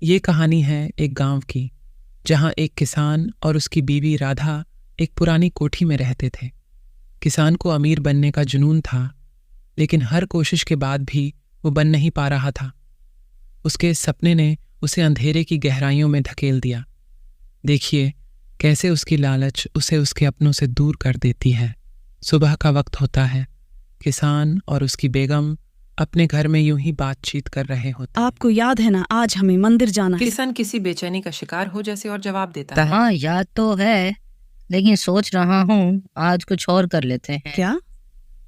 ये कहानी है एक गांव की, जहां एक किसान और उसकी बीवी राधा एक पुरानी कोठी में रहते थे। किसान को अमीर बनने का जुनून था, लेकिन हर कोशिश के बाद भी वो बन नहीं पा रहा था। उसके इस सपने ने उसे अंधेरे की गहराइयों में धकेल दिया। देखिए कैसे उसकी लालच उसे उसके अपनों से दूर कर देती है। सुबह का वक्त होता है। किसान और उसकी बेगम अपने घर में यूं ही बातचीत कर रहे होते हैं। आपको याद है ना, आज हमें मंदिर जाना है। किसान किसी बेचैनी का शिकार हो जैसे और जवाब देता है। हाँ याद तो है, लेकिन सोच रहा हूँ आज कुछ और कर लेते हैं। क्या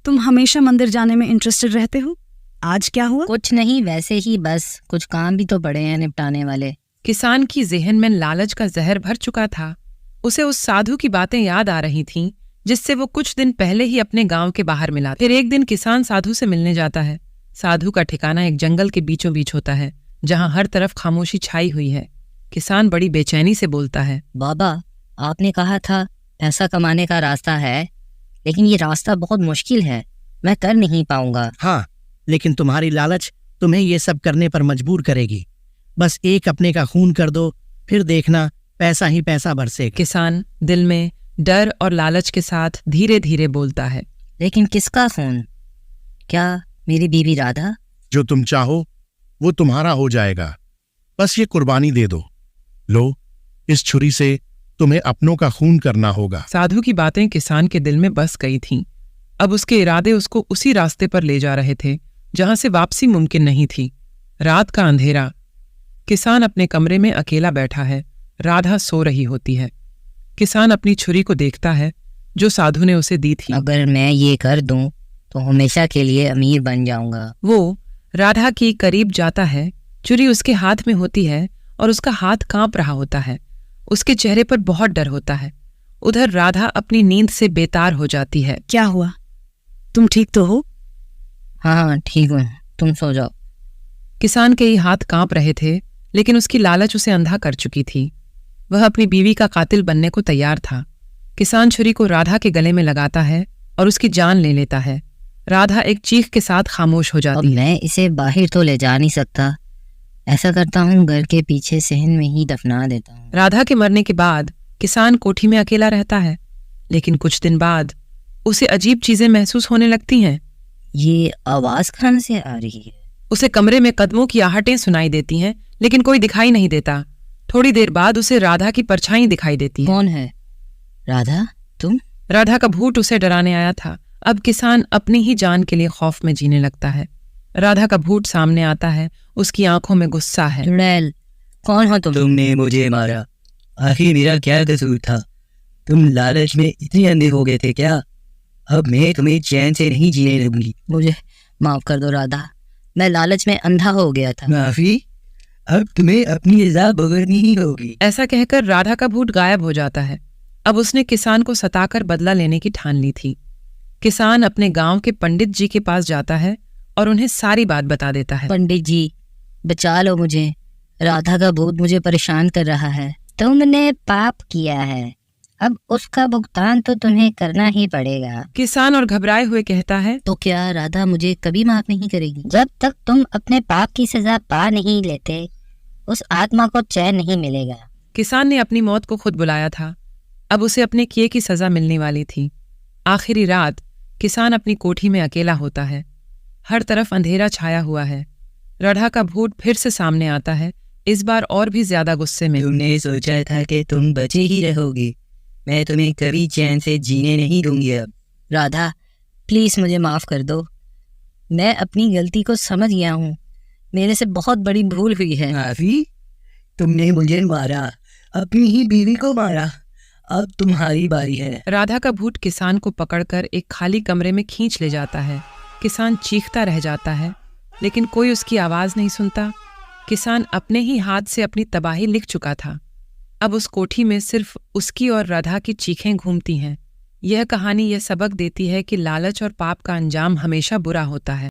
तुम हमेशा मंदिर जाने में इंटरेस्टेड रहते हो? आज क्या हुआ? कुछ नहीं, वैसे ही बस कुछ काम भी तो पड़े हैं निपटाने वाले। किसान की जेहन में लालच का जहर भर चुका था। उसे उस साधु की बातें याद आ रही थीं, जिससे वो कुछ दिन पहले ही अपने गांव के बाहर मिला। फिर एक दिन किसान साधु से मिलने जाता है। साधु का ठिकाना एक जंगल के बीचों बीच होता है, जहां हर तरफ खामोशी छाई हुई है। किसान बड़ी बेचैनी से बोलता है, बाबा, आपने कहा था पैसा कमाने का रास्ता है, लेकिन ये रास्ता बहुत मुश्किल है, मैं कर नहीं पाऊंगा। हाँ, लेकिन तुम्हारी लालच तुम्हें ये सब करने पर मजबूर करेगी। बस एक अपने का खून कर दो, फिर देखना पैसा ही पैसा बरसेगा। किसान दिल में डर और लालच के साथ धीरे धीरे बोलता है, लेकिन किसका खून? क्या मेरी बीवी राधा? जो तुम चाहो वो तुम्हारा हो जाएगा, बस ये कुर्बानी दे दो। लो, इस छुरी से तुम्हें अपनों का खून करना होगा। साधु की बातें किसान के दिल में बस गई थीं। अब उसके इरादे उसको उसी रास्ते पर ले जा रहे थे जहां से वापसी मुमकिन नहीं थी। रात का अंधेरा। किसान अपने कमरे में अकेला बैठा है। राधा सो रही होती है। किसान अपनी छुरी को देखता है जो साधु ने उसे दी थी। अगर मैं ये कर दूं तो हमेशा के लिए अमीर बन जाऊंगा। वो राधा के करीब जाता है। छुरी उसके हाथ में होती है और उसका हाथ कांप रहा होता है। उसके चेहरे पर बहुत डर होता है। उधर राधा अपनी नींद से बेतार हो जाती है। क्या हुआ? तुम ठीक तो हो? हाँ ठीक हूँ, तुम सो जाओ। किसान के ही हाथ कांप रहे थे, लेकिन उसकी लालच उसे अंधा कर चुकी थी। वह अपनी बीवी का कातिल बनने को तैयार था। किसान छुरी को राधा के गले में लगाता है और उसकी जान ले लेता है। राधा एक चीख के साथ खामोश हो अब जाती है। मैं इसे बाहर तो ले जा नहीं सकता। ऐसा करता हूँ, घर के पीछे सहन में ही दफना देता हूँ। राधा के मरने के बाद किसान कोठी में अकेला रहता है, लेकिन कुछ दिन बाद उसे अजीब चीजें महसूस होने लगती हैं। ये आवाज कहाँ से आ रही है? उसे कमरे में कदमों की आहटें सुनाई देती हैं, लेकिन कोई दिखाई नहीं देता। थोड़ी देर बाद उसे राधा की परछाई दिखाई देती है। कौन है? राधा, तुम? राधा का भूत उसे डराने आया था। अब किसान अपनी ही जान के लिए खौफ में जीने लगता है। राधा का भूत सामने आता है। उसकी आंखों में गुस्सा है। चुड़ैल, कौन हो तुम? तुमने मुझे मारा, आखिर मेरा क्या कसूर था? तुम लालच में इतने अंधे हो गए थे क्या? अब मैं तुम्हें चैन से नहीं जीने दूंगी। मुझे माफ कर दो राधा, मैं लालच में अंधा हो गया था। माफी? अब तुम्हें अपनी रजा भुगतनी ही होगी। ऐसा कहकर राधा का भूत गायब हो जाता है। अब उसने किसान को सताकर बदला लेने की ठान ली थी। किसान अपने गांव के पंडित जी के पास जाता है और उन्हें सारी बात बता देता है। पंडित जी, बचा लो मुझे, राधा का भूत मुझे परेशान कर रहा है। तुमने पाप किया है, अब उसका भुगतान तो तुम्हें करना ही पड़ेगा। किसान और घबराए हुए कहता है, तो क्या राधा मुझे कभी माफ नहीं करेगी? जब तक तुम अपने पाप की सजा पा नहीं लेते, उस आत्मा को चैन नहीं मिलेगा। किसान ने अपनी मौत को खुद बुलाया था। अब उसे अपने किए की सजा मिलने वाली थी। आखिरी रात किसान अपनी कोठी में अकेला होता है। हर तरफ अंधेरा छाया हुआ है। राधा का भूत फिर से सामने आता है, इस बार और भी ज्यादा गुस्से में। तुमने सोचा था कि तुम बचे ही रहोगे, मैं तुम्हें कभी चैन से जीने नहीं दूंगी। अब राधा, प्लीज मुझे माफ कर दो, मैं अपनी गलती को समझ गया हूँ, मेरे से बहुत बड़ी भूल हुई है। माफी? तुमने मुझे मारा, अपनी ही बीवी को मारा, अब तुम्हारी बारी है। राधा का भूत किसान को पकड़कर एक खाली कमरे में खींच ले जाता है। किसान चीखता रह जाता है, लेकिन कोई उसकी आवाज नहीं सुनता। किसान अपने ही हाथ से अपनी तबाही लिख चुका था। अब उस कोठी में सिर्फ उसकी और राधा की चीखें घूमती हैं। यह कहानी यह सबक देती है कि लालच और पाप का अंजाम हमेशा बुरा होता है।